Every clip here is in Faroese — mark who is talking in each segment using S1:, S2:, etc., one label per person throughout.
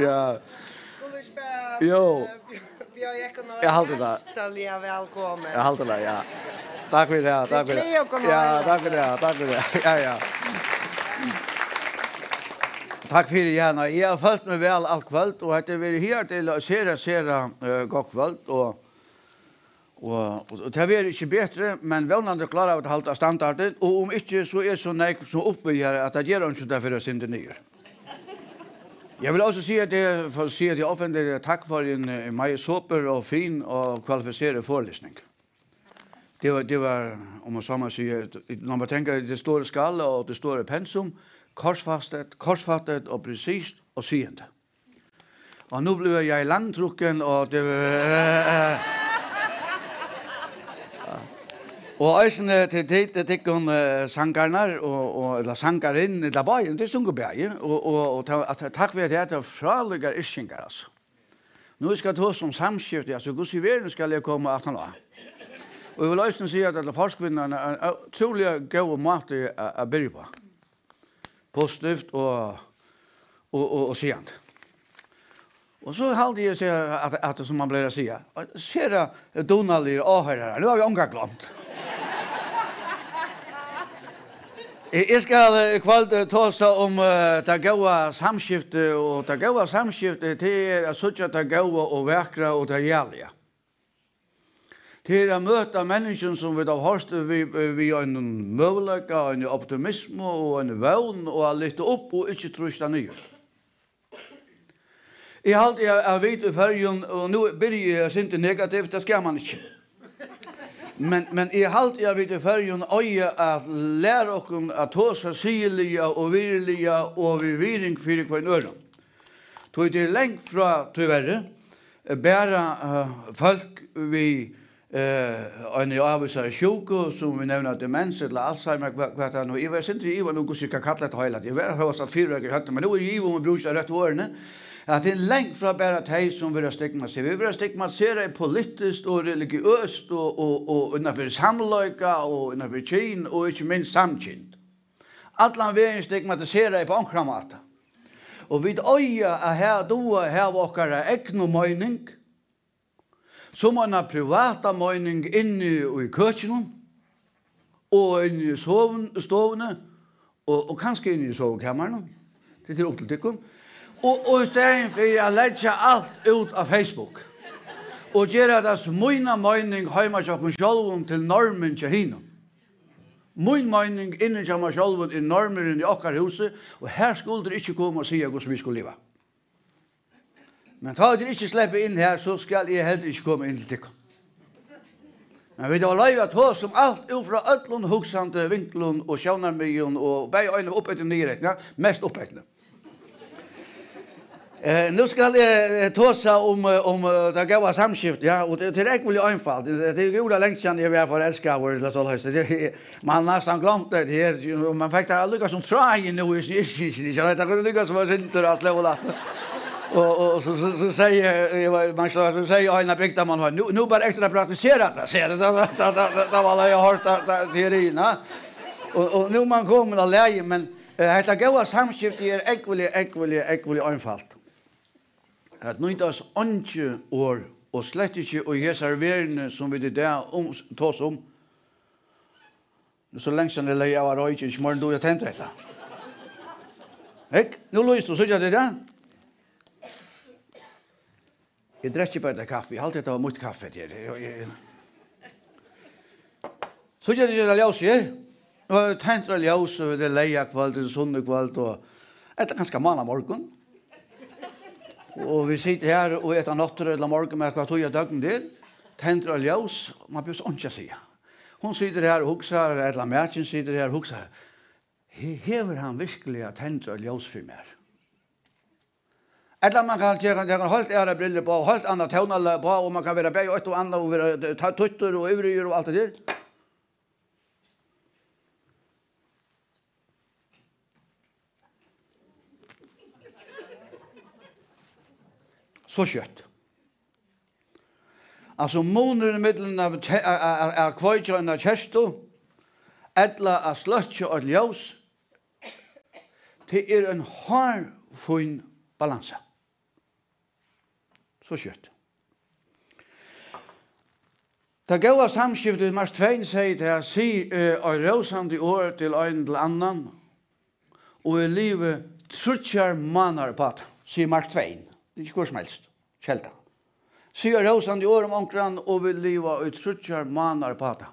S1: Ja.
S2: Skulle vi spela
S1: Jo.
S2: Jag
S1: halte det.
S2: Hjärtaliga välkommen.
S1: Jag håller det, ja. Tack för det, tack för det. Ja, tack för det, tack för det. Ja, ja. Tack för det, Janna. Jag har följt mig väl allt kväll och det är här till att se god kväll och det är inte bättre, men välnande klarar att hålla standarden och om inte så är så nek som uppbyggare att det gör inte därför att synda nyer. Jag vill också säga det för att säga det offentligt tack för en mycket super och fin och kvalificerad föreläsning. Det var om man samma säger när man tänker det stora skala och det stora pensum korsfattat och precis och syende. Och nu blev jag langtrucken och det och eisne til tikkun sangarnar og eller sangarin eller bæin, det sungu bæi og takk for at det fralugar ischingar altså. Nu skal det som samskift, altså Guds i verden skal jeg komme at han la. Og jeg vil eisne si at det forskvinnerne er utrolig god måte å byrja på. Positivt og siant. Og så halde jeg seg at som man blir å si, ser Donald åhørere, nu har vi omgang glemt. Jeg skal kvalt tåse om det gode samskiftet, og det gode samskiftet til å søtte det gode og vekre og det gjeldige. Til å møte mennesker som vi har hørt vi en mulighet, en optimisme og en vøvn, og å lytte opp og ikke truste nye. Jeg har alltid vidt i fergen, og nå blir jeg ikke negativt, det skal man ikke. Men jeg har alltid vidt i fergen øye at lære oss at tåse sigelige og virlige og vi viring for hver øren. Tog det lengt fra, tyverre, bare folk vi en avvisare sjuko som vi nevner demens eller Alzheimer hva det er nå. Jeg var sindri i var noe som jeg kan kalle det hele. Jeg var hos 4 år høyt, men nå er jeg med brus av rett årene. At det er lengt fra bare de som vil stigmatisere. Vi vil stigmatisere politisk og religiøst og innenfor samløyka og innenfor kyn og ikke minst samkyn. Alla veien stigmatisere på ankra måte. Og vi øye at her doa her okkara egnu møyning, som en privata møyning inne i køkenen, og inne i stovene, og kanskje inne i sovekammeren. Det er opp til tikkum. Og i stedet for å legge alt ut av Facebook. Og gjøre det som min mening hjemme til meg selv til normen til henne. Min mening innen til meg selv er normen i okkar huset, og her skulle det ikke komme og si hvordan vi skulle leve. Men ta dere ikke slippe inn her, så skal jeg heller ikke komme inn til dere. Men vi har leivet hos om alt ut fra ødlån, hoksande, vinklån og sjønarmyen, og bare øyne opp etter nyretene, mest opp etter. Nu skal jeg tåse om det gode samskift, ja, og det er ikke veldig einfalt. Det er jo lengst siden jeg var forelsket, eller så løst. Man har nesten glemt det her, man fikk det lykke som tragen nå i snirkningen, det kunne lykke som var sinter og slå og og så säger Aina Bygda man har nu bara extra praktiserat det ser det var jag har hört teorin och nu man kommer att lära men det goda samskiftet är ekvelig einfalt. Att nu inte oss onke år och slett inte och ge serveringen som vi det där tas om. Så länge sen det jag var röjt i morgon då jag tänkte detta. Nu Louis så jag det där. Jeg drekker bare det kaffe. Jeg har alltid hatt mot kaffe til. Så gjør det ljøs, ja. Og tenker ljøs, og det er leia kveld, det er sunne kveld, og etter ganske mann av morgen. Og vi sitter her og etter natter eller morgen med hva tog jeg døgn der. Tenker ljøs, man bør sånn ikke si. Hun sitter her og hukser, eller mætjen sitter her og hukser. Hever han virkelig at tenker ljøs for meg? Eller man kan ta helt ære briller på, helt annet tøvnale på, og man kan være bæg og et og annet, og være tøtter og øvrige og alt det der. Så kjøtt. Altså, måneder i middelen av kveitja og kjersto, eller av sløtja og ljøs, det er en hardfunn balanse. Så kjøtt. Det gåa samskiftet i Mars 2 sier til å si og råsande år til en til annan, og i livet trutjar manar på det, sier Mars 2. Det er ikke hvor som helst, kjelda. Sier råsande år om omkran, og vi livet og trutjar manar på det.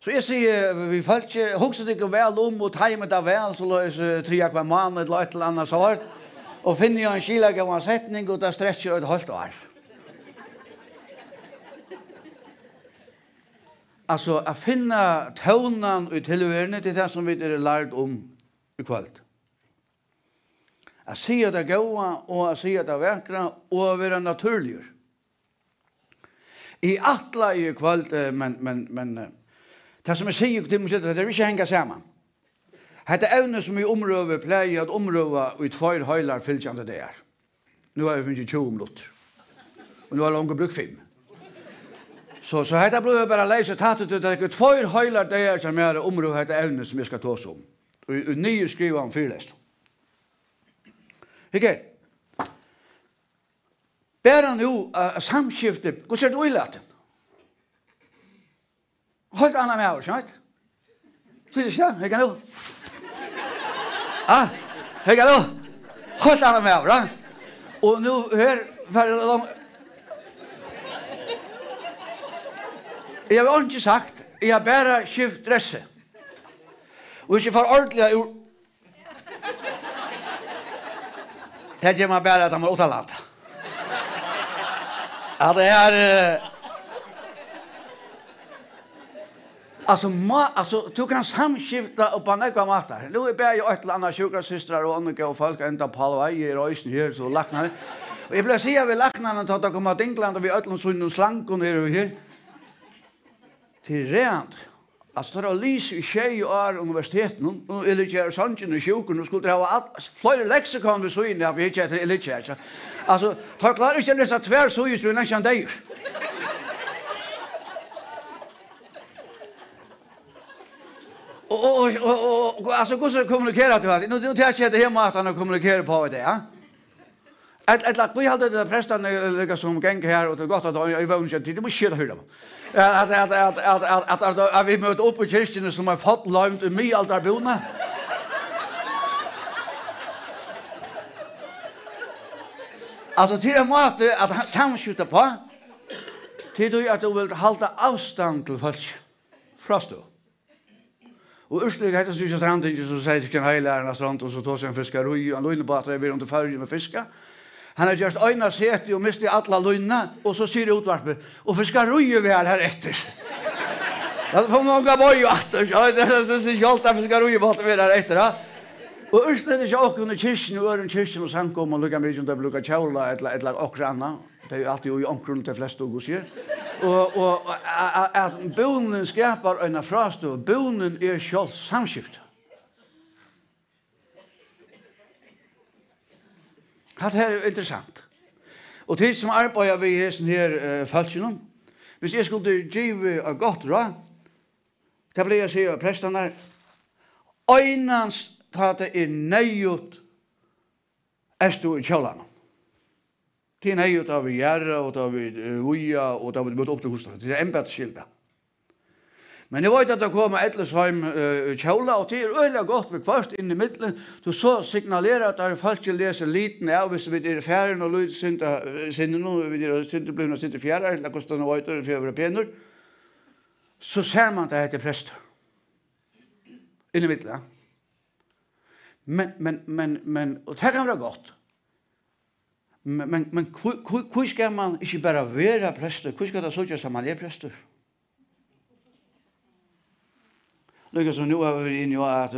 S1: Så jeg sier, vi folk ikke, hokset ikke vel om, og teimet det vel, så løs 3 hver måned, eller et eller annet svart, og finner jeg en kilag av en setning, og det stretcher et halvt år. Altså, å finne tøvnen i tilværende til det som vi er lært om i kveld. Å si at det er gode, og å si at det er vekre, og å være naturlig. I atle i kveld, men det som jeg sier til meg, det er ikke hengt sammen. Dette evne som i området pleier at området i 2 høyler fylkjende det er. Nå har vi finnet 20 minutter. Og nå har langt brukt 5. Så dette blir jeg bare leise tatt ut. Det er 2 høyler det er som er området dette evne som jeg skal ta oss om. Og nye skriver om 4 lest. Ikke? Bæra nå samskiftet. Hvor ser du i laten? Helt annet med oss, ikke? Synes ikke, ikke nå? Ikke nå? Helt annet med oss, og nå her, jeg har ikke sagt, jeg har bare skift dresse. Og ikke for ordentlig ur... Det gjør man bare at han var utenlandet. Ja, det er... Altså, du kan samskifta på nekva matar. Nå er jeg et eller annet sjukrasystrar og andre og folk enda på halv vei i røysen her, så laknar. Og jeg ble sige ved laknarna til at det kommer til England og vi øtlen sånn slanken her og her. Til rent. Altså, det er lys i tjej og er universiteten, og Elitjær Sandjen og sjukken, og skulle ha flere leksikon ved søgene av Elitjær til Elitjær. Altså, tar klarer ikke å lese tver søgene, så er det nesten deg. Og altså, hvordan kommunikerer du det? Nå tar jeg ikke det hjemme at han kommunikerer på det, ja? Vi hadde det prestene som geng her, og det er godt at jeg var ikke tid, det må ikke skje det. At vi møter opp i kyrkene som har fått lømt i mye alderbona. Altså, til en måte at han samskjuter på, til at du vil halde avstand til folk fra stå. Og Ørslig heter det ikke strandingen som sier ikke en heilærende strand, og så tar seg en fiskarui, og han løgner på at det er under fargen med fiska. Han har gjort øyne sett og mistet alle løgnene, og så sier det utvarpet, og fiskarui vi er her etter. Det får mange bøy og atter, det er ikke alt at fiskarui vi er her etter. Og Ørslig er ikke åkken under kyrkjen, og øren kyrkjen og sankom, og lukka mye som det blir lukka kjævla, eller åkker anna. Det er jo alltid i omkron til flest og sier. Og at bonen skapar en frastå, bonen er selv samskift. Det her er interessant. Og til som arbeider vi i hessen her falskjennom, hvis jeg skulle give et godt råd, det blir jeg sier av prestene her, øynens ta det er nøyut estu i kjølandet. Det er nøyut av vi gjerra, og av vi uja, og av vi møtt opp til hos det er embedskilda. Men jeg vet at det kommer Edlesheim kjola, og det er øyla godt vi kvart inn i middelen, du så signalerer at det er folk som leser liten av, hvis vi er fjæren og lyd sinne nå, vi er sinne blivna sinne fjæren, eller hvordan det var ut, for penur, så ser man det heter prester. Inn i middelen, Men, og det kan være godt. Men hvor skal man ikke bare være prester? Hvor skal det så ikke som man er prester? Lykke som nå er vi inne i at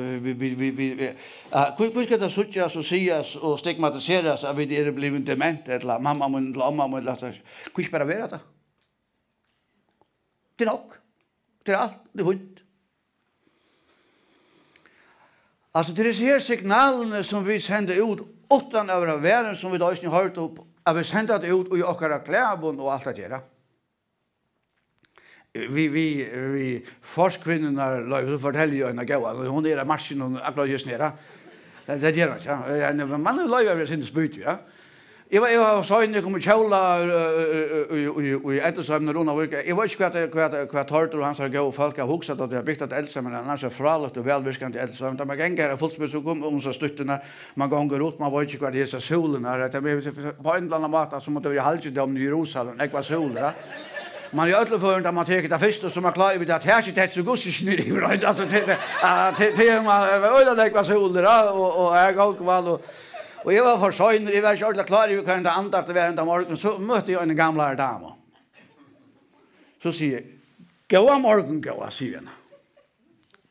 S1: hvor skal det så ikke så sies og stigmatiseres at vi er blevet dement, eller mamma må, eller amma må, eller hvor skal bare være det? Det er nok. Det er alt. Det er hund. Altså, det er disse her signalene som vi sender ut utan av verden som vi da ikke har hørt opp, at vi sender det ut i okkara klæbon og alt det gjør. Vi forskvinnerne så forteller jo en av gaua, hun er i marsjen og akkurat just nere. Det gjør han ikke. Man er løyver ved sin spyt, ja. Jeg var sånn, jeg kom i kjøla i Edelsheim og Runavik. Jeg vet ikke hva Tortur og hans har gått og folk har hukset at de har bygd et Edelsheim, men annars er fralagt og velvirkende Edelsheim. Da man ganger er fullspils og kom om så stuttene, man ganger ut, man vet ikke hva det er så solen her. På en eller annen måte så måtte vi halde det om Jerusalem, ikke var solen. Man är öllförande där man tar det första som man klarar vid att här sitter ett så gossesnir i right alltså det man ölla lägga så older och jag går väl och jag var för sjöner I var så klar vi kan inte andakt vara morgon så mötte jag en gamla dam. Så säger gå morgon gå säger hon.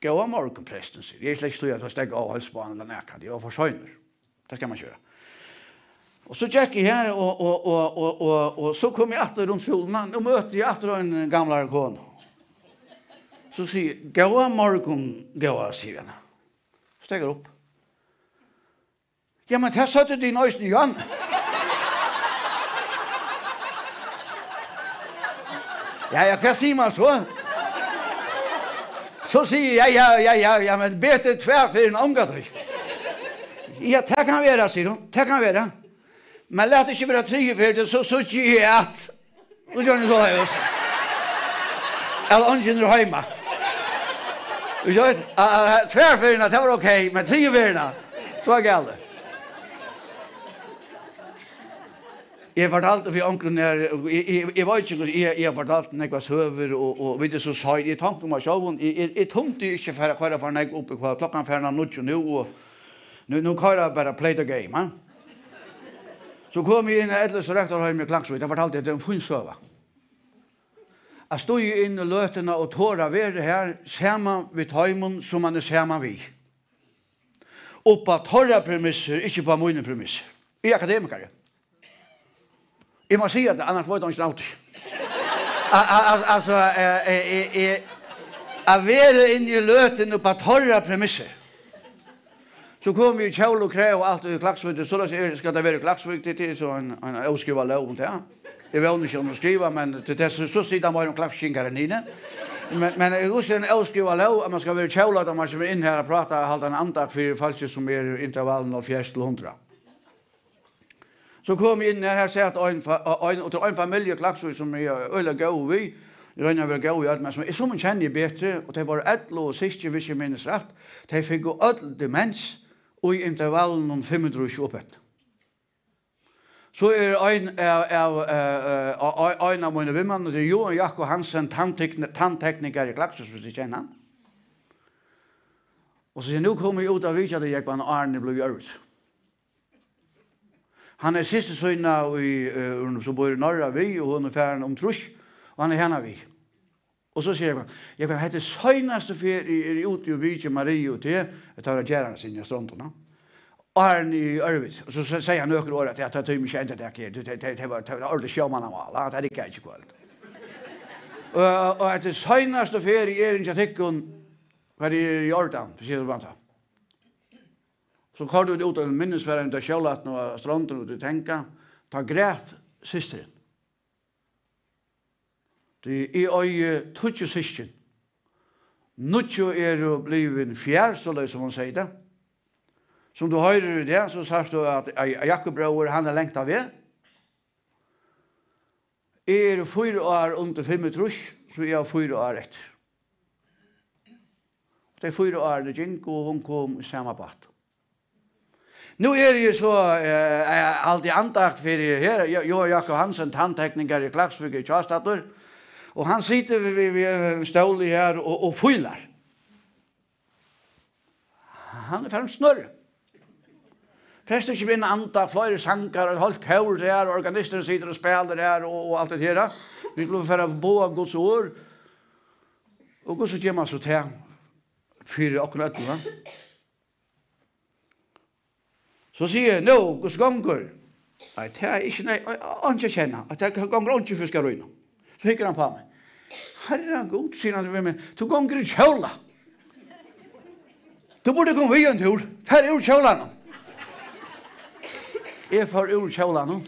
S1: Gå morgon prästen säger. Jag släcker så jag stäcker av halsbanan där näka. Det var för sjöner. Det ska man köra. Och så gick jag här och så kom jag åter runt solen och mötte jag åter en gamla kon. Så säger gå morgon gå säger han. Stäcker upp. Ja men här satt det din ösn igen. Ja, vad säger man så? Så säger ja men bete tvär för en omgång. Ja, det kan vara säger hon. Det kan vara. Men lät inte bara tre för det så ge att. Och gör ni så här. Eller ungen hemma. Och jag vet tvärfärna det var okej, men tre värna. Så var galt. Jag fortalte för onkeln när jag var inte jag fortalte några söver och vet du så sa jag tänkte om jag själv jag tänkte inte för att köra för mig upp på klockan 4:00 nu och nu kör jag bara play the game, va? Så kom jag in Edles rektor hem I Klaksvik. Jag fortalte det en funnsöva. Jag stod ju in I lötena och tåra värde här samman vid tajmon som man är samman vid. Och på torra premisser, inte på mina premisser. Jag är akademiker. Jag måste säga det, annars var det inte alltid. Alltså, att vara in I lötena på torra premisser. Så kom vi I kjøl og kræv og alt I Klaksvik. Så da skal det være Klaksvik til så en avskriva lov om det. Jeg vet ikke om å skriva, men så sitter man om Klaksvinkere nine. Men jeg husker en avskriva lov at man skal være kjøl at man kommer inn her og prate og holde en andak for folk som intervallen 40-100. Så kom vi inn her og sier at en familie I Klaksvik som øyla gå vi, Rønner vil gå I alt, men som man kjenner bedre, og det var etlo og siste, hvis jeg minnes rett, de fikk gå all demens, og I intervallen om 500 oppett. Så en av mine vimmer, det Johan Jakko Hansen, tanntekniker I Klaksvik, hvis du kjenner han. Og så sier nå kommer jeg ut av vidtja det gikk, og Arne ble gjørt. Han siste sønne som bor I Norra vi, og hun ferden om trus, og han henne vi. Og så sier jeg kan hette søgnaste ferie ute I Vidtje Marie og til, jeg tar gjerrene sin I stråndene. Arne I Ørvid. Og så sier han nøkker året at jeg tar mye kjent det her. Det var ordentlig sjømannamal. Det ikke ikke kvalt. Og etter søgnaste ferie ikke tikkun var I Jordan, for sier du blant det. Så kom du ut av minnesferien til sjølaten og stråndene og du tenker, ta græt systeren. I øye tutsi sysken. Nutjo jo blivin fjær, så løy som hun sier det. Som du høyrer I det, så sier du at Jakobbrauer, han lengt av det. Jeg 4 år under 5 trus, så jeg 4 år etter. Det 4 år det gikk, og hun kom I samme bad. Nu det så alltid andakt for her, Johan Jakko Hansen, tanntekniker I Klaksvik I Kjastadur, og han sitter vid stål her og fyller. Han ferdig snørre. Prester ikke vinner anda, flere sanger, holdt kjør der, organister sitter og spiller der, og alt det her. Vi skulle få bo av Guds ord. Og Guds ord gjør man så til, for akkurat det. Så sier jeg, nå, Guds ganger. Nei, det ikke, nei, han ikke kjenner. Det ganger han ikke for skal røyne. Så hikker han på meg. Herre god, sier han til meg, du ganger I kjøla. Du burde komme vi en tur. Fer ur kjøla nå. Jeg får ur kjøla nå.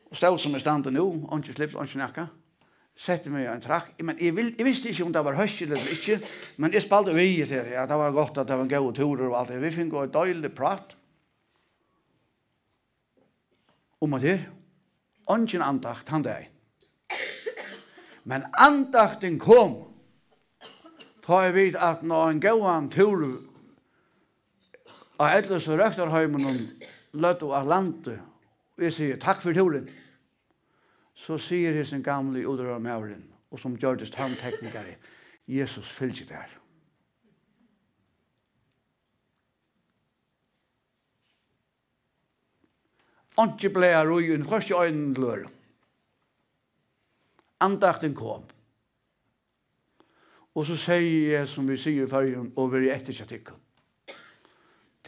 S1: Og stod som stande nå, ikke slips, ikke nekka. Sette meg en trakk. Men jeg visste ikke om det var høst eller ikke, men jeg spalte vi til det. Ja, det var godt at det var gode turer og alt det. Vi fikk gå et døylig prat. at det ingen andakt han dag. Men andakten kom, ta jeg vid at når en gåan tur av Edles og Røkterheimen løtt av landet, og jeg sier takk for turen, så sier jeg sin gamle udrører mauren, og som gjør det tannteknikere, Jesus fyllt der. Ikke ble jeg røyen, først i øynene lører. Andakten kom. Og så sier jeg, som vi sier i fargen, og vi er etter kjatikken.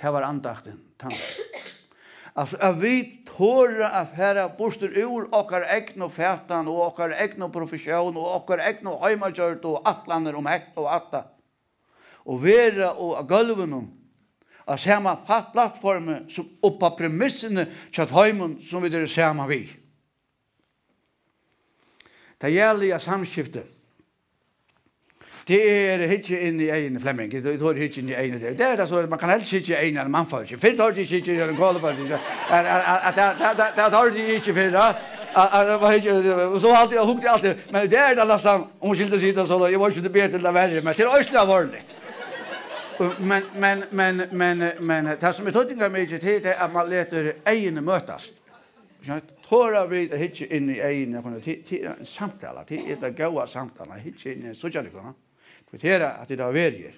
S1: Det var andakten, altså, at vi tårer at herre borster ur okkar egn og fætan, og okkar egn og profesjon, og okkar egn og heimagjørt, og atlander om ett og atta. Og vera og gulven av samme plattformen som oppa premissene kjatt heimen som vi dere samme vi. Det gjelder samskiftet. Det ikke inn i egen Flemming. Det er ikke inn i egen. Det det så man kan helst ikke i egen mannfolk. Fint har de ikke i en kålefolk. Det har de ikke for det. Så alltid, jeg hukte alltid. Men det det nesten, om skilte siden, så jeg var ikke det bedre til å være, men til Østlig har vært litt. Men det som tøttinga med det er at man leter egene møtast. Tåra vi ikke inn i egene, det er en samtale, det er det gode samtale, ikke inn i sosialikene. Det er at det er verger.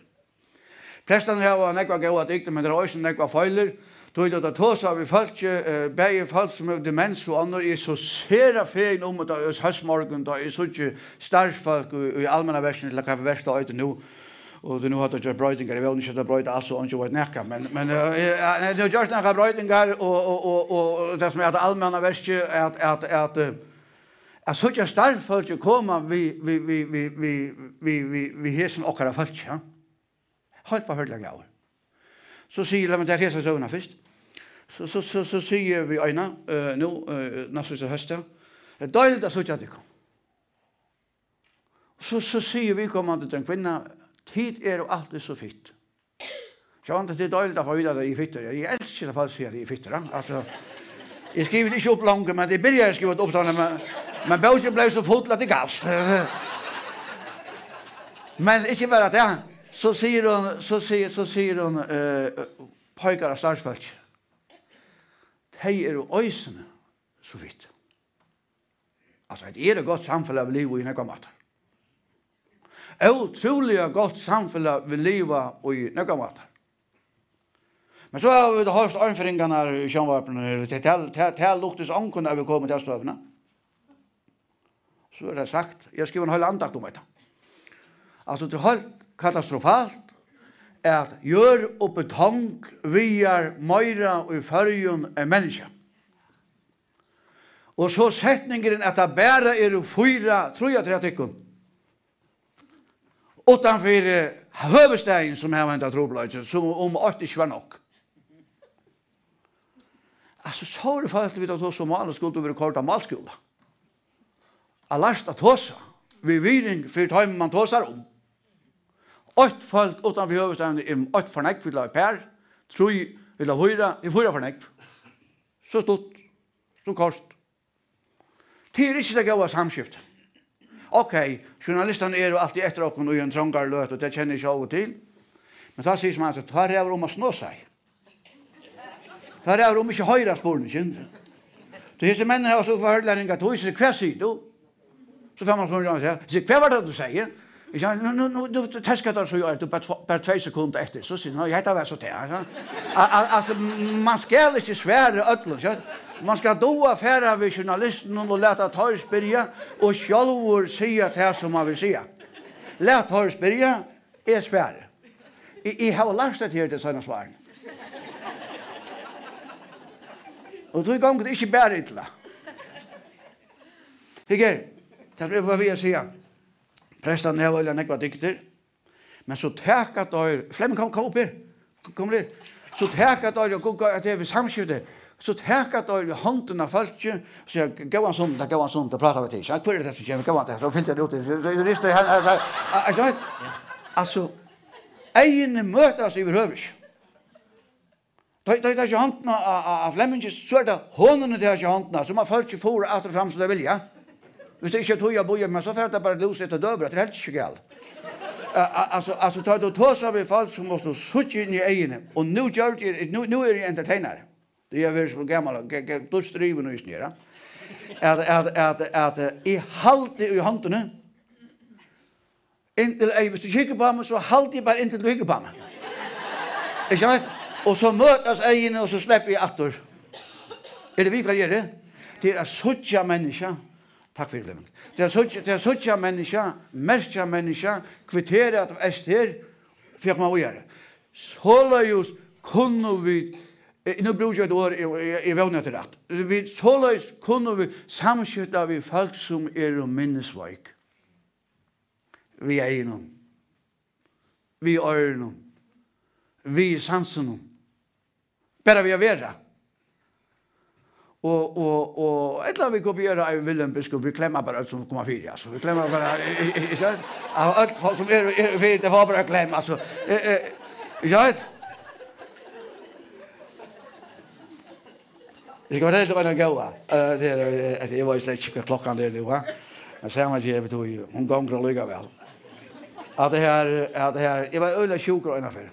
S1: Prestene har nekva gode dikter, men det er også nekva feiler. Då är det tåsa vi folk, bäge folk som har demens och andra är så sera fein om att det är höstmorgon, då är så inte starfolk i allmänna versen, eller kaffe värsta ute nu. Och det nu har det gjort bröjtingar, jag vill inte att bröjta alltså och inte varit näka, men det har gjort några bröjtingar och det som är det allmänna versen är att så inte starfolk kommer vi hesen och kara folk, ja. Helt förhörliga glada. Så säger jag, men det är hesa såna först. Så säger vi ena nu nästa så hösta. Det dölda så att det kom. Så säger vi kommande till en kvinna, tid är alltid så fitt. Jag antar det dölda för vidare i fitter. Jag älskar det falska i fitter. Alltså jag skriver det inte upp långt, men det börjar skriva upp såna men boken blev så full att det gavs. Men inte bara det. Så säger hon pojkar av stadsfolk. De jo øysene så vidt. Altså, det er et godt samfunn av livet i nøkka matar. Utrolig godt samfunn av livet i nøkka matar. Men så har vi det hørt anføringene i kjønvapene. Til luktes ånken når vi kommer til støvene. Så det sagt. Jeg skriver en høy andakt om dette. Altså, det er helt katastrofalt at gjør og betong viar møyra og i førjun en menneske. Og så setningen at det bare er 4-3 tykkun. Utanfor høvestegn som har ventet trobløyde, som om 80 var nok. Altså, så er det faktisk vi tar som alle skulle være kort av malskola. Allast at tåsa, vi viring for tøymen man tåsar om. 8 folk utanfor høvestegn 8 fornekk vil ha per, 3 vil ha høyra, 4 fornekk. Så stort, så kort. Det er ikke det gode samskiftet. Ok, journalistene er jo alltid etter åkken og i en trångere løt, og det kjenner jeg ikke av og til. Men da sier man at det er om å snå seg. Det er om ikke høyre sporene, kjent. Så disse mennene har så forhørlæringa, du sier, hva sier du? Så får man spørre, hva var det du sier? Nu täskar det så gör du bara 2 sekunder efter så säger jag heter väl så där. Alltså man ska inte svära ödlor. Man ska då affära vid journalisten och låta Torres börja och självor säga det som man vill säga. Låt Torres börja är svär. I har lärt det här det såna svar. Och då går det inte bara illa. Hygge. Det är vad vi säger. Prestan har väl nekva dikter. Men så täcka då Flemming kom upp här. Kom ner. Så täcka då och gå att det är samskifte. Så täcka då handen av folk så jag gå en sån där prata vi till. Jag för det så jag går inte så fint det ut. Det är det alltså egen mötas över huvud. Da tar ikke hånden av Flemminges, så det håndene tar ikke hånden, så man føler ikke for at det fram som det vil, ja. Hvis det ikke er tog jeg bor, men så får det bare lus etter døver, det er helt ikke galt. Altså, tar du tås av folk som måste sutte inn i egene, og nu er jeg entertainer. Det er vært så gammel, dødsdriven og snøra. At jeg halte i håndene, hvis du kikker på meg, så halte jeg bare inntil du kikker på meg. Ikke vet? Og så møtes egene, og så slipper jeg atter. Er det vi kan gjøre? Det er suttja mennesker. Takk for det. Det er suttja mennesker, merkja mennesker, kvitteret at det er her, for man å gjøre. Så la just kunne vi, nå bruker jeg et år, jeg vevner til rett. Så la just kunne vi samskjøtte vi folk som er og minnesveik. Vi er innom. Vi er innom. Vi er sansen. Bare vi er vera. Og et eller annet vi kopierer av Willem Biskop, vi klemmer bare alt som kommer fyrt, altså. Vi klemmer bare, ikke sant? Alt folk som er fyrt, det var bare klem, altså. Ikke sant? Jeg skal fortelle til hva det går. Jeg var slett ikke klokken der nu, va? Men så man ikke, vet du, hun ganger og lykker vel. At det her, jeg var øyla sjuker innenfor.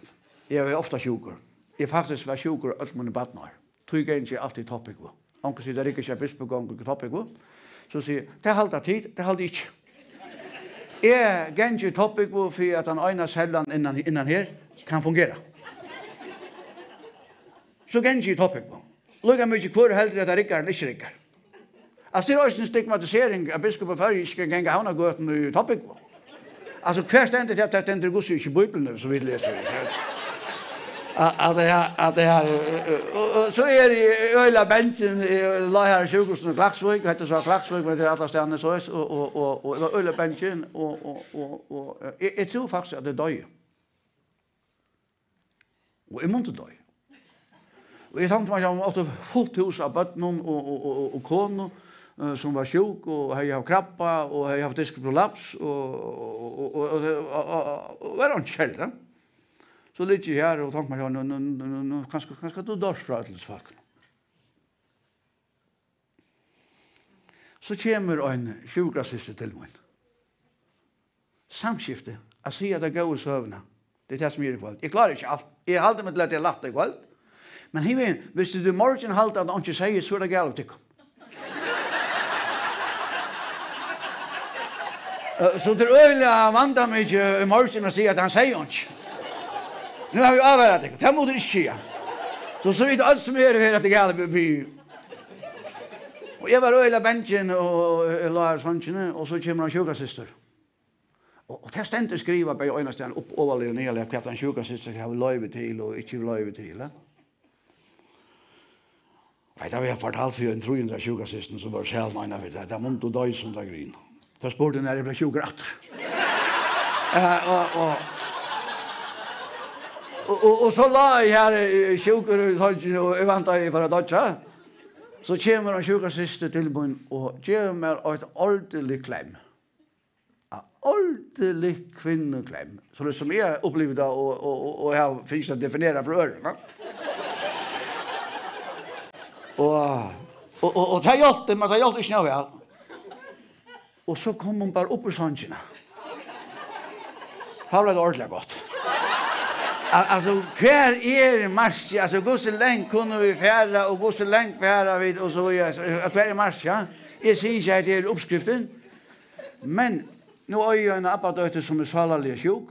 S1: Jeg var ofta sjuker. Jeg faktisk var sjuker alt mine badnar. Tog jeg ikke alltid topic. Onkel sier, det er ikke bispegång og topic. Så sier, det halter tid, det halter ikke. Jeg gjenner ikke topic for at den ene cellen innan her kan fungere. Så gjenner ikke topic. Lukka mye hvor heldur at det rikker eller ikke rikker. Altså, det er også en stigmatisering av biskop og førre ikke kan gjenge havna gåten i topic. Altså, hver stendet til at det stender gos ikke i Bibelen, så vidt leser vi. At det her, så er det øyla bensjen, la her sjukhusene Klaksvik, hette så Klaksvik, men det er alle stedene så, og det var øyla bensjen, og jeg tror faktisk at det døy. Og jeg måtte døy. Og jeg tenkte meg at jeg hadde fullt hus av bøtten og kone, som var sjuk, og jeg har krabba, og jeg har diskprolaps, og var han kjeld, da. Så litt jeg her og tenkte meg, kanskje du dørs fra til folk. Så kommer en sjukrasiste til meg. Samskifte, jeg sier at det går i søvnene. Det er det som gjør i kveld. Jeg klarer ikke alt. Jeg halte meg til at jeg lagt i kveld. Men hiven, hvis du morgen halte at han ikke sier, så er det galt til. Så det er øyelig å vante meg ikke i morgen og si at han sier ikke. Nu har vi avværet det. Det må du ikke skje. Så vidt alt som er her at det gale vi. Og jeg var øyla bensjen og la her sånne, og så kommer han sjukasyster. Og det stendte skriva på øyne stedet opp overlig og nedlig hva den sjukasyster har løyve til og ikke løyve til. Vet du, vi har fortalt for en 300 sjukasyster som var selv mener for det. Det er månt og døy som det grin. Så spurte når jeg ble sjuker atter. Og så la jeg her sjuker og jeg ventet for å dødja. Så kommer en sjukasyster til meg og gjør meg et ordentlig klem. Ordentlig kvinneklem. Så det som jeg opplevde og jeg finnes å definere for ørene. Og det hjelpte, men det hjelpte ikke noe vel. Og så kom hun bare opp i sannsjene. Da ble det ordentlig godt. Altså, hver marsj, altså, gå så lenge kunne vi fære, og gå så lenge fære vi, og så hver marsj, ja. Jeg sier ikke at det er oppskriften, men nå er jeg en appadøyte som er svalerlig sjuk.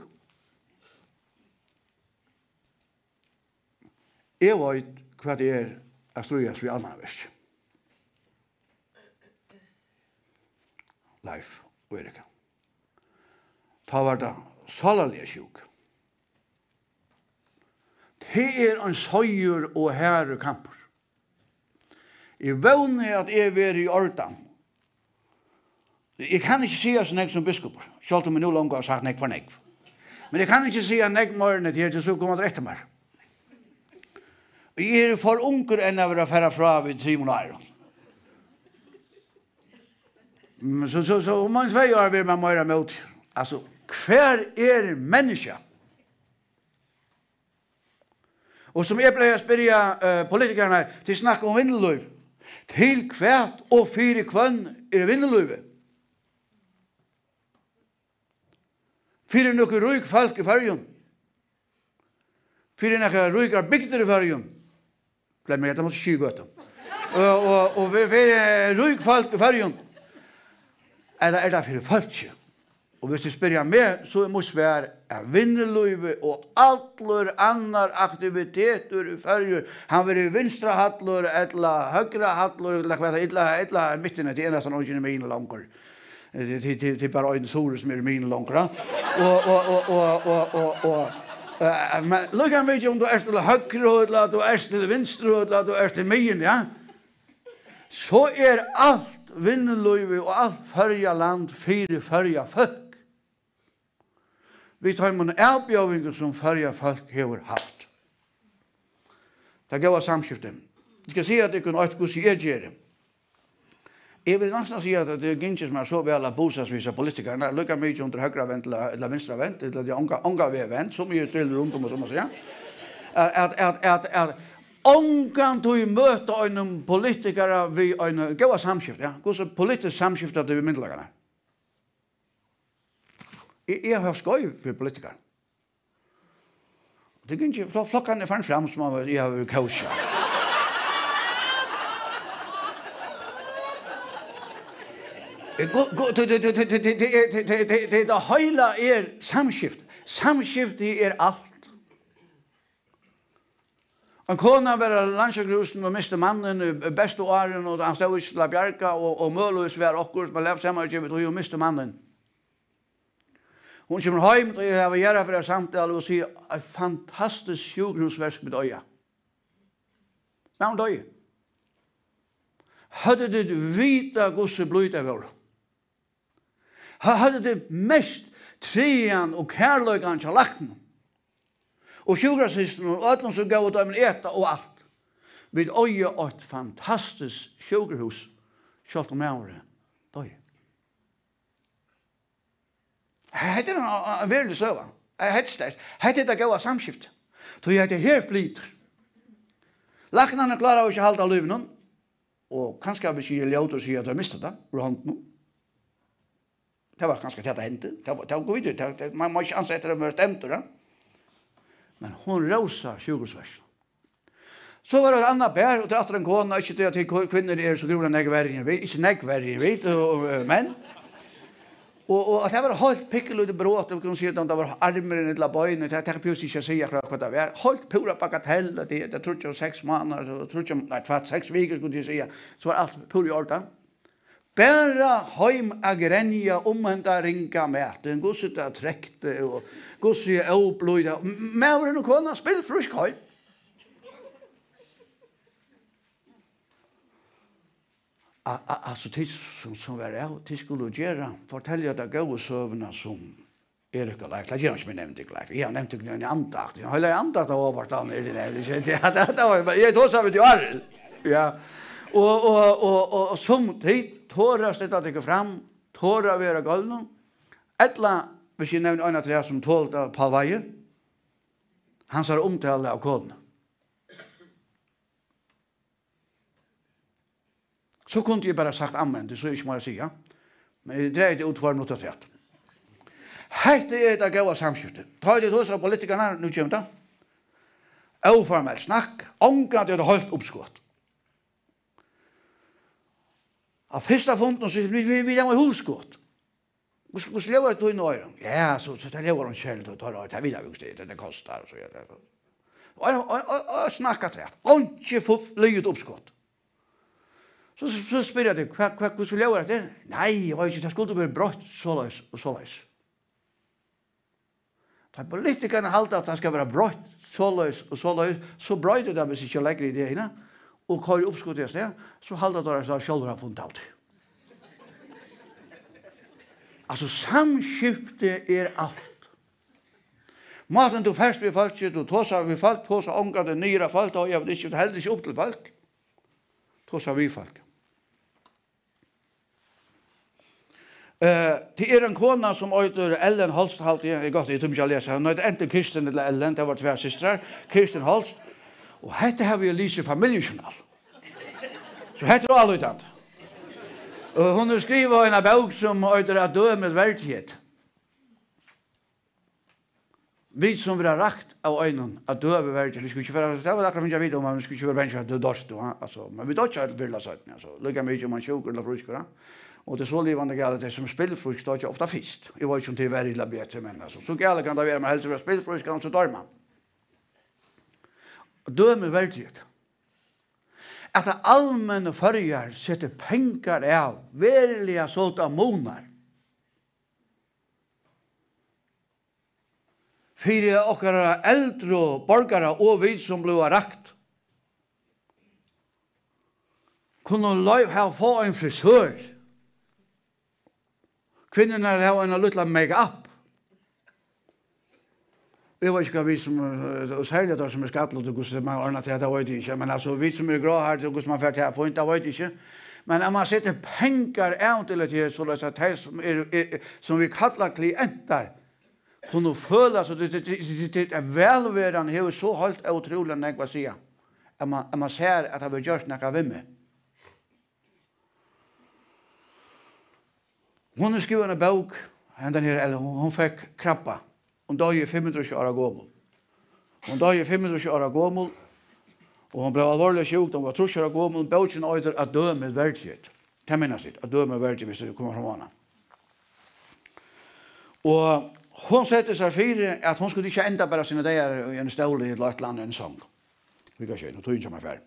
S1: Jeg vet hva det er at strøyes ved annen vers. Leif og Erika. Ta var det svalerlig sjuk. Det er en søyer og herre kamper. Jeg vågner at jeg er i ordan. Jeg kan ikke si så nek som biskoper, selv om jeg nå langt har sagt nek for nek. Men jeg kan ikke si nek morgenet her til så kommer det etter meg. Jeg er for unger enn jeg vil fære fra ved Simon og Iron. Så om man 2 år vil man mer mot. Altså, hver er menneske? Og som jeg pleier å spørre politikerne til snakk om vinnerløyv. Til hvert og 4 kvønn vinnerløyve. Fyrir nokre røyk folk i Føroyum. Fyrir nokre røykar bygder i Føroyum. Glem meg, det måtte skygøte. Og fyrir røyk folk i Føroyum. Eller det fyrir folk? Og hvis du spør meg, så må det være vinnerløyve og alle andre aktiviteter i Føroyum. Han vil i vinstra hattler, eller høyre hattler, eller midten til eneste noen er mine langer. Det bara en sol som är min långra men lukka mig om du är till höger eller du är till vänster eller du är till mitten, ja. Så är allt vinnerlöjve och allt förja land förja folk. Vi tar en erbjudning som förja folk har haft. Det går samskiften. Jag ska säga att det kan också se det. Jeg vil nesten si at det er ikke som er så vel av bostadsvisa politikere. Det lukker mye under høyre vent eller venstre vent, eller de unga ved vent, som er triller rundt om og som man sier. At ongan tog møte en politikere ved en gode samskift, ja. Hvordan politisk samskift er det ved myndelagene? Jeg har skøy for politikere. Det er ikke flokkene frem som jeg har kausja. Det høyla er samskift. Samskift er alt. En kona var landsjøkrusen og miste mannen beste åren, og han stod ikke til å bjerke, og mølhus var okkur, men levde samarbeid, og miste mannen. Hun kommer hjem, og jeg har gjerne for å samtale og si, et fantastisk sjukhusverk med øya. Men hun døy. Hadde det vita gosse blod av vår. Hadde det mest trean og kærløygan til lakten. Og sjukrasisten og ødlen som gav dem eta og alt. Vi øye et fantastisk sjukrahus, kjalt om året. Døy. Hette er en verlig søva. Hette er det gav samskift. Så jeg heter her flyter. Laknene klarer å ikke halda løyven. Og kanskje hvis jeg ljøter og sier at jeg mistet det, rundt nå. Det var kanskje til at det hendte. Det var god ut. Man må ikke ansette det med stemt. Men hun rosa sjukhursversen. Så var det et annet bær, og til at en kone, ikke til at kvinner er så grunn av negvergen, ikke negvergen, men. Og det var helt pikkeløyde brått, og vi kunne si at det var armer i bøyene, det kan jeg ikke si akkurat hva det var. Helt pura bagatell, det tror ikke 6 måneder, det tror ikke 6 viker, skulle jeg si, så var alt pura i orden. Bæra heim agrenja omhenda ringa mæten, gosset er trekte, og gosset er obløyde. Mævren og kona, spill frusk heim. Altså, det som var jeg, det skulle gjøre, fortelle det gode søvnene som Erik og Leif. Det gjør ikke min nevnt ikke Leif. Jeg har nevnt ikke noen andakt. Jeg har andakt av overtan. Jeg tog seg til Arl. Ja. Og som tid, tåra støtta ikke fram, tåra være gulden. Etla, hvis jeg nevner en av tre som tålt av Palveie, han sa omtale av kodene. Så kunde jag bara sagt amen, det så jag inte må säga. Men det drejde ut för något annat. Hette är det goda samskiftet. Ta det hos politikerna nu kommer det. Oformellt snack, ångat det helt uppskott. Av första fonden så vi har huskott. Hur skulle jag då i norr? Ja, så det lever en själv då tar det vidare vuxet det kostar så jag det. Och snacka trätt. Inte få lyget uppskott. Så spør jeg deg, hva skulle jeg gjøre det? Nei, det skulle være brøtt, såleis og såleis. Da politikerne halte at det skal være brøtt, såleis og såleis, så brøyter det hvis ikke legger i det ene, og hva er oppskott i sted, så halte det at det selv har funnet alt. Altså, samskifte er alt. Maten du først ved folk, du tåser ved folk, tåser ångat det nyere folk, og jeg vil ikke heldig ikke opp til folk. Tåser vi folk. Det er en kona som heter Ellen Holst, jeg tror ikke jeg leser, hun heter enten Kirsten eller Ellen, det var 2 systrar, Kirsten Holst, Og dette har vi lyst i familjejournal. Så dette er allutdant. Og hun har skrivet en bok som heter At døme verdighet. Vi som vil ha rakt av øynene at døve verdighet. Vi skulle ikke være, det var akkurat finne vidt om man skulle ikke være bensje at du dørst. Men vi dør ikke at virla søtten. Lykke mye om man sjuker eller frusker. Og det er så livende gale det som spillfrusk står ikke ofte fyrst. Jeg var ikke om til å være illa bedre, men så gale kan det være med helst å være spillfrusk, og så dør man. Døme verdighet. At det allmenne førjar setter penger av, verilige såta monar. Fyre okkara eldre borgare og vi som ble rakt. Kunne ha få en frisør. Kvinnorna har en lilla make-up. Jeg vet ikke hva vi som, og særlig det som skattelåt, og hvordan man ordner til, det vet jeg ikke. Men altså, vi som grå her, og hvordan man får til å få inn, det vet jeg ikke. Men om man setter penger av til det, så at de som vi kallar klienter, kunne føle, så det er velværende, det er så helt utrolig enn jeg vil si. Man ser at det har gjort noe ved meg. Hun har skrivet en bok, hun fikk krabba. Hun døde 25 år gammel. Hun døde 25 år gammel, og hun ble alvorlig sjuk, hun var 30 år gammel, boken øyder at døme verdighet. Det minnes litt, at døme verdighet hvis du kommer fra henne. Og hun sette seg fire at hun skulle ikke enda bare sine dager i en stål i et land en sang. Vi kan ikke, nå tog ikke meg ferdig.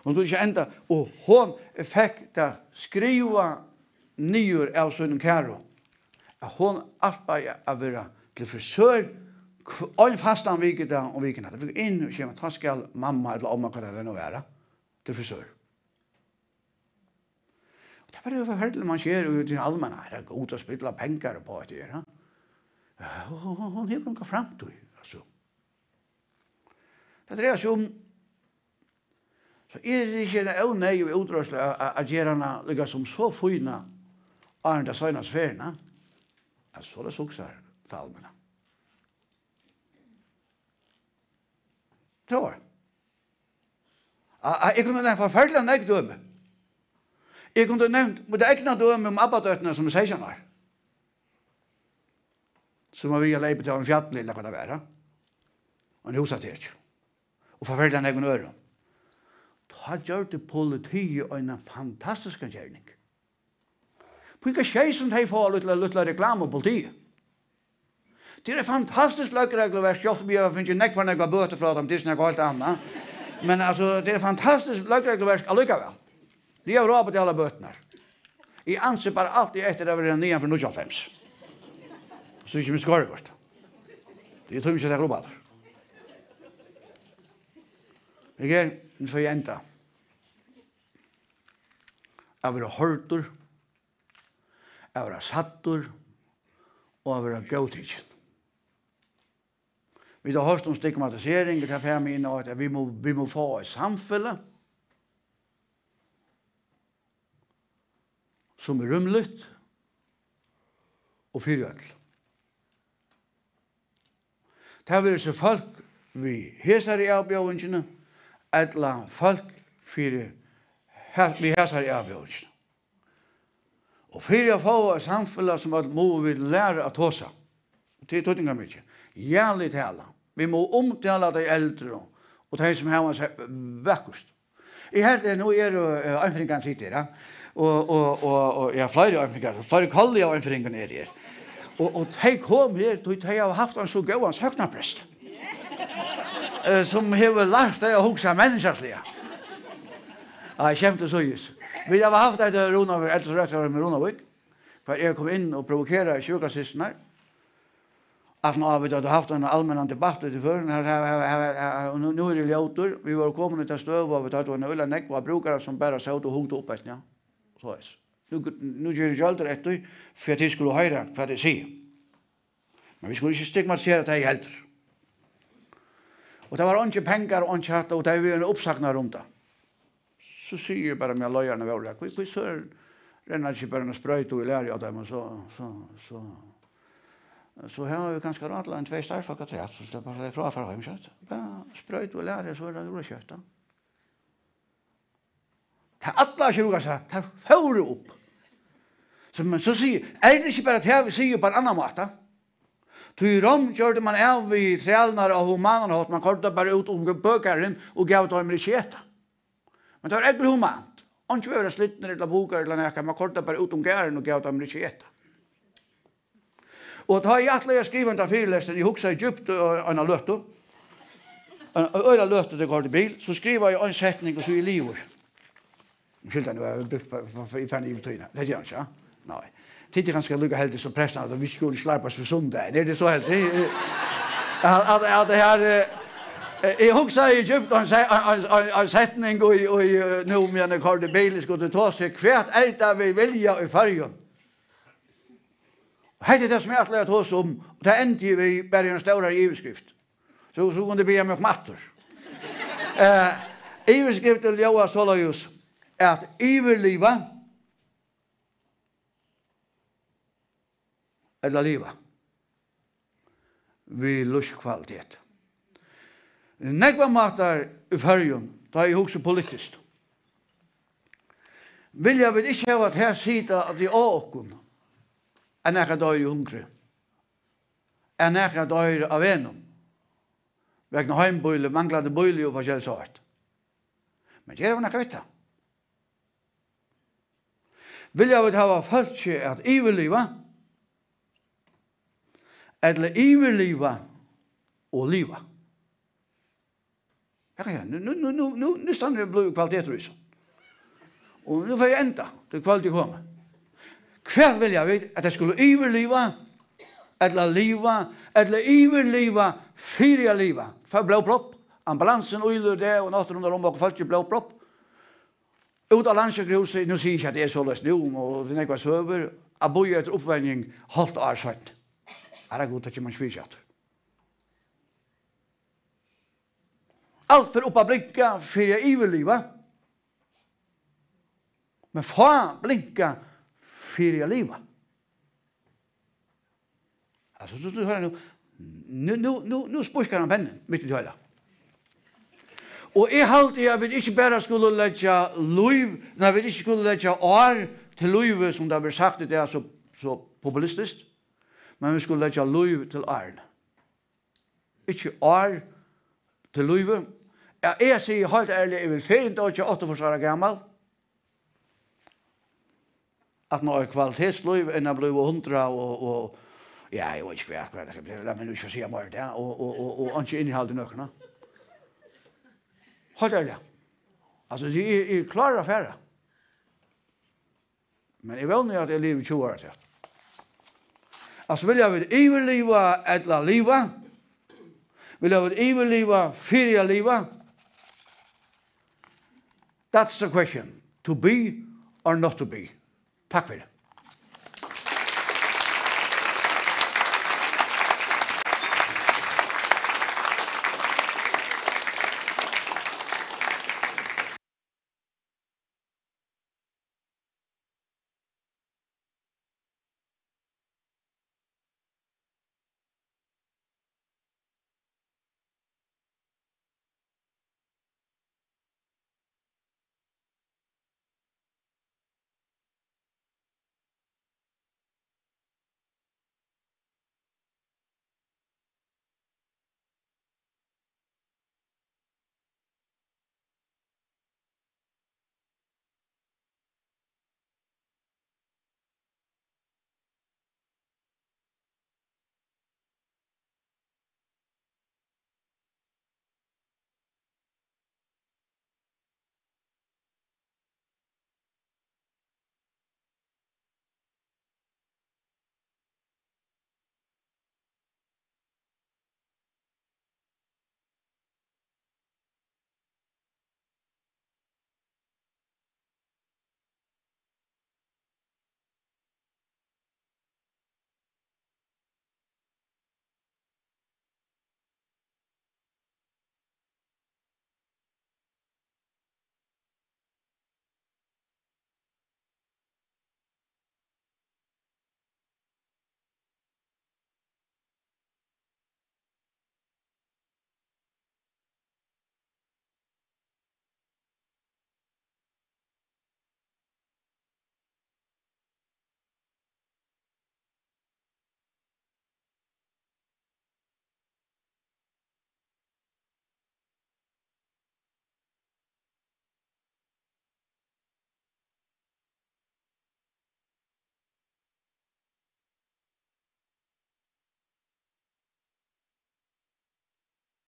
S1: Hun skulle ikke enda, og hun fikk det skriva nyer av sønnen Karo. At hun arbeider å være til frisør, en fastan viket da og viken. Det fikk inn og kjemme, ta skal mamma eller omma hva det nå være, til frisør. Det var jo forferdelig man ser ut i allmenn, det er godt å spille penger på et her. Hun har noen fremtid, altså. Det dreier seg om, så er det ikke en nøy og utrørselig at gjøre henne like som så fyrne av den søgnes ferien, så det sukser til allmenn. Tror. Jeg kunne nevnt forferdelig enn jeg døme. Jeg kunne nevnt, men det er ikke noe døme om abbadøtene som er 16 år. Som var vi å leipe til en fjall, eller hva det var. Og en husatet. Og forferdelig enn jeg og øre. Da gjør det politiet en fantastisk gjerning. På hvilke skjei som de får litt reklame på politiet. Det er fantastisk løkregelverk, vi har finnet nekk for noen bøter fra dem, det er noe helt annet. Men altså, det er fantastisk løkregelverk allikevel. De har råd på alle bøtene. Jeg anser bare alltid etter det var en 9 for 95. Så ikke vi skårer godt. Det tror ikke det er råd. Jeg er en for jenta. Jeg vil ha hørter, jeg vil ha sattor, og jeg vil ha gåtidgen. Vi har hørt om stigmatisering, vi tar frem inn og at vi må få et samfunn som er rymligt og fyrgjøtl. Det har vært så folk vi heser i avbjørnene, eller folk vi heser i avbjørnene. Og fyrir å få et samfunn som må vi lære å ta seg. Det er tøtninger mye. Jærlig tala. Vi må omtala de eldre og de som har seg vekkust. Jeg helt nå er anfringene sitter her, og jeg har flere anfringene, flere kallige anfringene er her. Og de kom her, de har haft en så god søknaprest, som har lært deg å huske menneskelig. Jeg kjemte så just. Vi har haft et eldre røktere med Ronavik, for jeg kom inn og provokerer kyrkasisten her, at nå har vi haft en allmenn debatt ut i føren, og nå er det ljøter, vi var kommet til støv, og vi tatt en øyne nekk, og brukere som bare søt og hugde opp etter, ja. Så er det. Nå gjør det aldri etter, for at de skulle høre hva de sier. Men vi skulle ikke stigmatisere det helt. Og det var ikke penger og ikke hatt, og det var en oppsakna rundt det. Så sier jeg bare med løyerne ved året, hvor så renner ikke bare en sprøyt og i lærer av dem, og så Så här har vi ganska rådla en 2 starfolk att trätt, så släpper det fra hem kött. Bara spröjt och lära så är det roligt kött. Det alla sjuka så här får upp. Så säger, är det inte bara att här vi säger på en annan måte? Till Rom gjorde man av i trälnar av humanen att man kortade bara ut om bökaren och gav dem i keta. Men det var ägglig humant. Om inte vi var slutner eller bokar eller näka, man kortade bara ut om gären och gav dem i keta. Och då jag att skriva den föreläsningen, jag huxar djupt och en lötte. En öra lötte det går till bil, så skriver jag en sättning och så i livet. Skilta nu är det i fan i betyna. Det gör inte, ja? Nej. Titta ganska lugga heldigt som prästen att vi skulle slarpas för söndag. Det är det så heldigt. Att det här jag huxar i djupt och en sättning och nu om jag går till bil skulle ta sig kvärt allt det vi vilja i färgen. Hette det som jag lärde oss om, och det endte vi bara en stora iveskrift. Så kunde det be mig om matter. Iveskriften Joa Solajus att iverliva eller liva vi lustkvalitet. Nekva matar i färgen, da är också politiskt. Vill jag väl inte ha att här sida att det är åken. En ekka døyr i hungre. En ekka døyr av enum. Vegna heimbøyle, manglade bøyle og forskjell sort. Men det er jo nekka vitta. Vil jeg vet hava folk at iverliva, eller iverliva og liva. Nu stannar det blod kvalitetrysen. Og nu får jeg enda til kvalitet komme. Hva vil jeg vite? At jeg skulle iverliva, eller liva, eller iverliva, fyra liva. For blåplopp. Ambulansen øyler det, og natt under om og folk til blåplopp. Ut av landsjøkhuset, nu sier jeg ikke at det er så løst nå, og det er ikke søver, jeg bor etter oppvending halvt år sønt. Er det godt at man ikke fyrer alt for oppa blinka, fyra iverliva. Men få blinka, fyra liva. Alltså du hör nu spuskar han pennen mitt i hela. Och jag halt jag vill inte bara skulle lägga liv, när vi inte skulle lägga år till liv som det har sagt det är så populistiskt. Men vi skulle lägga liv till år. Inte år till liv. Jag säger helt ärligt, jag vill fint att jag 8 år gammal. Att nå kvalitetsliv än att bli 100 och ja, jag vet inte vad det blir. Låt mig nu inte säga mer det och inte innehåll i nökterna. Helt ärligt. Alltså det är klara affärer. Men jag vill nu att jag lever 20 år till. Alltså vill jag väl överleva eller leva? Vill jag väl överleva fyra leva? That's the question. To be or not to be. Tack för det.